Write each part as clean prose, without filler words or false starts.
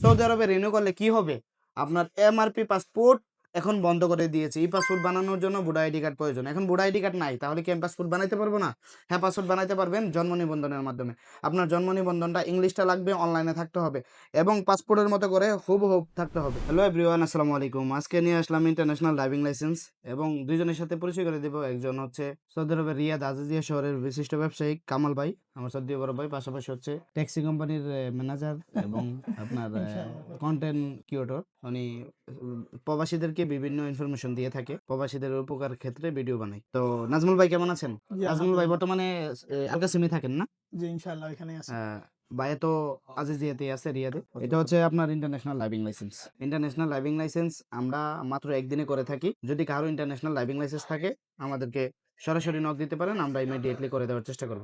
Saudi আরবে renew করলে কি হবে? আপনার এমআরপি পাসপোর্ট এখন বন্ধ করে দিয়েছে। ই পাসপোর্ট বানানোর জন্য ভোটার আইডি কার্ড প্রয়োজন। এখন ভোটার আইডি কার্ড নাই, তাহলে কি আমি পাসপোর্ট বানাইতে পারবো না? হ্যাঁ, পাসপোর্ট বানাইতে পারবেন জন্ম নিবন্ধনের মাধ্যমে। আপনার জন্ম নিবন্ধনটা ইংলিশটা লাগবে, অনলাইনে থাকতে হবে এবং পাসপোর্টের মতো করে হুবহু থাকতে হবে। হ্যালো এভরিওয়ান, আসসালামু আলাইকুম। আজকে নিয়ে আসলাম ইন্টারন্যাশনাল ড্রাইভিং লাইসেন্স এবং দুইজনের সাথে পরিচয় করে দেব। একজন হচ্ছে সৌদি আরবের রিয়াদ আজিজিয়া শহরের বিশিষ্ট ব্যবসায়ী কামাল ভাই, আমার সৌদি বড় ভাই, পাশাপাশি হচ্ছে ট্যাক্সি কোম্পানির ম্যানেজার এবং আপনার কন্টেন্ট ক্রিয়েটর। উনি প্রবাসীদেরকে বিভিন্ন ইনফরমেশন দিয়ে থাকে, প্রবাসীদের উপকার ক্ষেত্রে ভিডিও বানায়। তো নাজমুল ভাই কেমন আছেন? জি, নাজমুল ভাই বর্তমানে আলকাসিমে থাকেন না? জি, ইনশাআল্লাহ এখানেই আছি। ভাইয়া তো আজিজিয়াতে আছে, রিয়াদে। এটা হচ্ছে আপনার international driving licence. International driving licence আমরা মাত্র একদিনে করে থাকি। যদি কারো ইন্টারন্যাশনাল ড্রাইভিং লাইসেন্স থাকে আমাদেরকে সরাসরি নক দিতে পারেন, আমরা ইমিডিয়েটলি করে দেওয়ার চেষ্টা করব।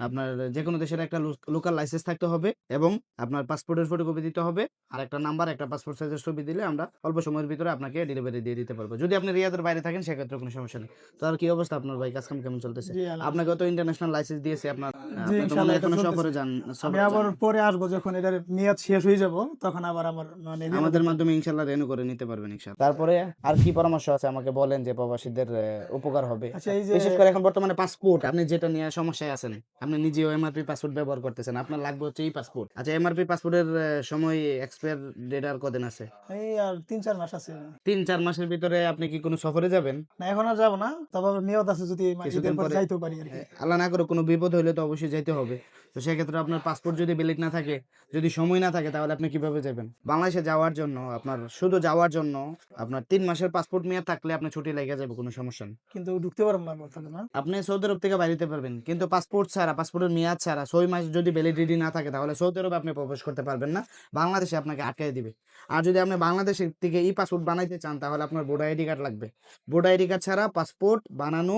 আপনার যে কোনো দেশের একটা লোকাল লাইসেন্স থাকতে হবে এবং আপনার পাসপোর্টের ফটোকপি দিতে হবে, আর একটা নাম্বার, একটা পাসপোর্ট সাইজের ছবি দিলে আমরা অল্প সময়ের ভিতরে আপনাকে ডেলিভারি দিয়ে দিতে পারবো। যদি আপনি রিয়াদের বাইরে থাকেন সেক্ষেত্রে কোনো সমস্যা নেই। তো আর কি অবস্থা আপনার ভাই, কাজ কাম কেমন চলতেছে? জি, আপনাকে তো ইন্টারন্যাশনাল লাইসেন্স দিয়েছে আপনার, জি, আপনি তো মনে ইনশাআল্লাহ হয় এটা এখনো চলতেছে। সফরে যান, আমি সফরে আবার যান। পরে আসবো যখন এটার মেয়াদ শেষ হয়ে যাব, তখন আবার আমার মানে রেনু আমাদের দিতে হবে। মাধ্যমে ইনশাল্লাহ রেনু করে নিতে পারবেন ইনশাল্লাহ। তারপরে আর কি পরামর্শ আছে আমাকে বলেন যে প্রবাসীদের উপকার হবে? আচ্ছা, এই যে বিশেষ করে এখন বর্তমানে পাসপোর্ট, আপনি যেটা নিয়ে সমস্যায় আছেন, আপনি নিজেও এমআরপি পাসপোর্ট ব্যবহার করতেছেন, আপনার লাগবে হচ্ছে এই পাসপোর্ট। আচ্ছা, এমআরপি পাসপোর্টের সময় এক্সপায়ার ডেট আর কদিন আছে? এই আর 3-4 মাস আছে। 3-4 মাসের ভিতরে আপনি কি কোনো সফরে যাবেন? না, এখন আর যাবো না, তবে আমার নিয়ত আছে যদি ঈদের কিছুদিন পরে পরে যাইতেও পারি আর কি। আল্লাহ না করে কোনো বিপদ হইলে তো অবশ্যই যাইতে হবে। তো সেক্ষেত্রে আপনার পাসপোর্ট যদি ভ্যালিড না থাকে, যদি সময় না থাকে, তাহলে আপনি কিভাবে যাবেন? বাংলাদেশে যাওয়ার জন্য আপনার, শুধু যাওয়ার জন্য আপনার 3 মাসের পাসপোর্ট মেয়াদ থাকলে আপনি ছুটি লেগে যাবে, কোনো সমস্যা নেই। কিন্তু ঢুকতে পারবো না বলতে না। আপনি সৌদি আরব থেকে বাইরে যেতে পারবেন, কিন্তু পাসপোর্ট ছাড়া, পাসপোর্টের মেয়াদ ছাড়া 6 মাস যদি ভ্যালিডিটি না থাকে, তাহলে সৌদি আরবে আপনি প্রবেশ করতে পারবেন না। বাংলাদেশে আপনাকে আটকায় দিবে। আর যদি আপনি বাংলাদেশের থেকে ই পাসপোর্ট বানাইতে চান, তাহলে আপনার ভোটার আইডি কার্ড লাগবে। ভোটার আইডি কার্ড ছাড়া পাসপোর্ট বানানো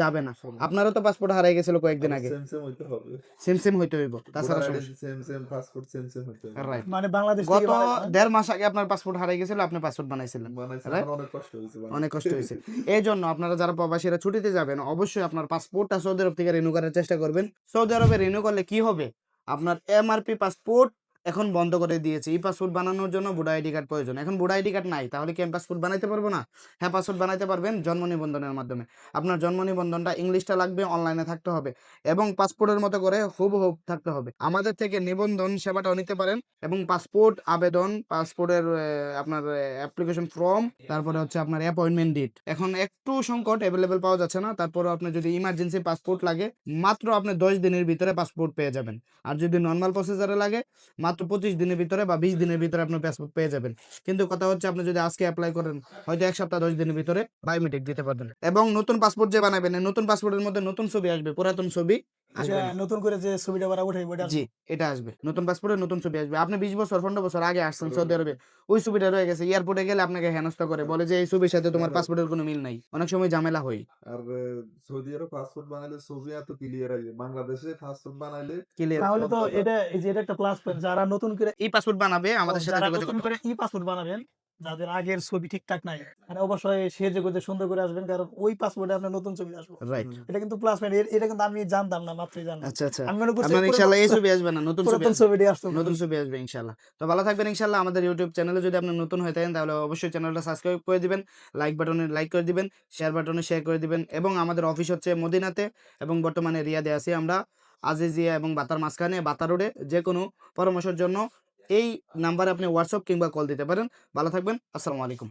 যাবে না। আপনারও তো পাসপোর্ট হারিয়ে গেছিল কয়েকদিন আগে। সেম হইতে হইব, তাছাড়া সমস্যা। রাইট। মানে বাংলাদেশ থেকে গত বানাইবো না। 1.5 মাস আগে আপনার পাসপোর্ট হারিয়ে গেছিল, আপনি পাসপোর্ট বানাইছিলেন। Right? অনেক কষ্ট হয়েছে। এই জন্য আপনারা যারা প্রবাসীরা ছুটিতে যাবেন, অবশ্যই আপনার পাসপোর্টটা সৌদি আরব থেকে রিনিউ করার চেষ্টা করবেন। সৌদি আরবে রিনিউ করলে কি হবে? আপনার এমআরপি পাসপোর্ট এখন বন্ধ করে দিয়েছে। ই পাসপোর্ট বানানোর জন্য ভোটার আইডি কার্ড প্রয়োজন। এখন ভোটার আইডি কার্ড নাই, তাহলে কি আমি পাসপোর্ট বানাইতে পারবো না? হ্যাঁ, পাসপোর্ট বানাইতে পারবেন জন্ম নিবন্ধনের মাধ্যমে। আপনার জন্ম নিবন্ধনটা ইংলিশটা লাগবে, অনলাইনে থাকতে হবে এবং পাসপোর্টের মতো করে হুবহু থাকতে হবে। আমাদের থেকে নিবন্ধন সেবাটাও নিতে পারেন এবং পাসপোর্ট আবেদন, পাসপোর্টের আপনার অ্যাপ্লিকেশন ফর্ম, তারপরে হচ্ছে আপনার অ্যাপয়েন্টমেন্ট ডেট এখন একটু সংকট, অ্যাভেলেবেল পাওয়া যাচ্ছে না। তারপরে আপনার যদি ইমার্জেন্সি পাসপোর্ট লাগে, মাত্র আপনি 10 দিনের ভিতরে পাসপোর্ট পেয়ে যাবেন। আর যদি নর্মাল প্রসেসরে লাগে, মাত্র 25 দিনের ভিতরে বা 20 দিনের ভিতরে আপনি পাসপোর্ট পেয়ে যাবেন। কিন্তু কথা হচ্ছে, আপনি যদি আজকে অ্যাপ্লাই করেন, হয়তো 1 সপ্তাহ 10 দিনের ভিতরে বায়োমেট্রিক দিতে পারবেন। এবং নতুন পাসপোর্ট যে বানাবেন, এই নতুন পাসপোর্টের মধ্যে নতুন ছবি আসবে, পুরাতন ছবি আচ্ছা, আসবে না। নতুন করে যে ছবিটা আবার উঠাইবো এটা জি, আসবে। এটা আসবে। নতুন পাসপোর্টে নতুন ছবি আসবে। আপনি 20 বছর 15 বছর আগে আসছেন সৌদি আরবে, ওই ছবিটা রয়ে গেছে। এয়ারপোর্টে গেলে আপনাকে হেনস্থা করে, বলে যে এই ছবির সাথে তোমার পাসপোর্টের কোনো মিল নাই। অনেক সময় ঝামেলা হয়। সৌদি আরব পাসপোর্ট বানাইলে ছবি এত ক্লিয়ার আসবে, বাংলাদেশে পাসপোর্ট বানাইলে ক্লিয়ার। তাহলে সব তো কথা এটা, এই যে এটা একটা প্লাস পয়েন্ট, যারা নতুন করে এই পাসপোর্ট বানাবে আমাদের সাথে যারা যোগাযোগ নতুন করতে করে হবে। ই পাসপোর্ট বানাবেন, যাদের আগের ছবি ঠিকঠাক নাই, মানে অবশ্যই সেজে গুজে সুন্দর করে আসবেন, কারণ ওই পাসপোর্টে আপনার নতুন ছবি আসবে। রাইট। এটা কিন্তু প্লাস পয়েন্ট। এটা কিন্তু আমি জানতাম না, মাত্রই জানলাম। আচ্ছা, আচ্ছা। আমি মনে করছি আপনার ইনশাআল্লাহ এই ছবি আসবে না, নতুন ছবি পুরাতন আসবে। ছবিটি আসতো। নতুন ছবি আসবে ইনশাআল্লাহ। তো ভালো থাকবেন ইনশাআল্লাহ। আমাদের ইউটিউব চ্যানেলে যদি আপনি নতুন হয়ে থাকেন, তাহলে অবশ্যই চ্যানেলটা সাবস্ক্রাইব করে দিবেন। লাইক বাটনে লাইক করে দিবেন, শেয়ার বাটনে শেয়ার করে দিবেন এবং আমাদের অফিস হচ্ছে মদিনাতে এবং বর্তমানে রিয়াদে আছি আমরা, আজিজিয়া এবং বাতার মাঝখানে, বাতা রোডে। যেকোনো পরামর্শের জন্য এই নাম্বারে আপনি হোয়াটসঅ্যাপ কিংবা কল দিতে পারেন। ভালো থাকবেন। আসসালামু আলাইকুম।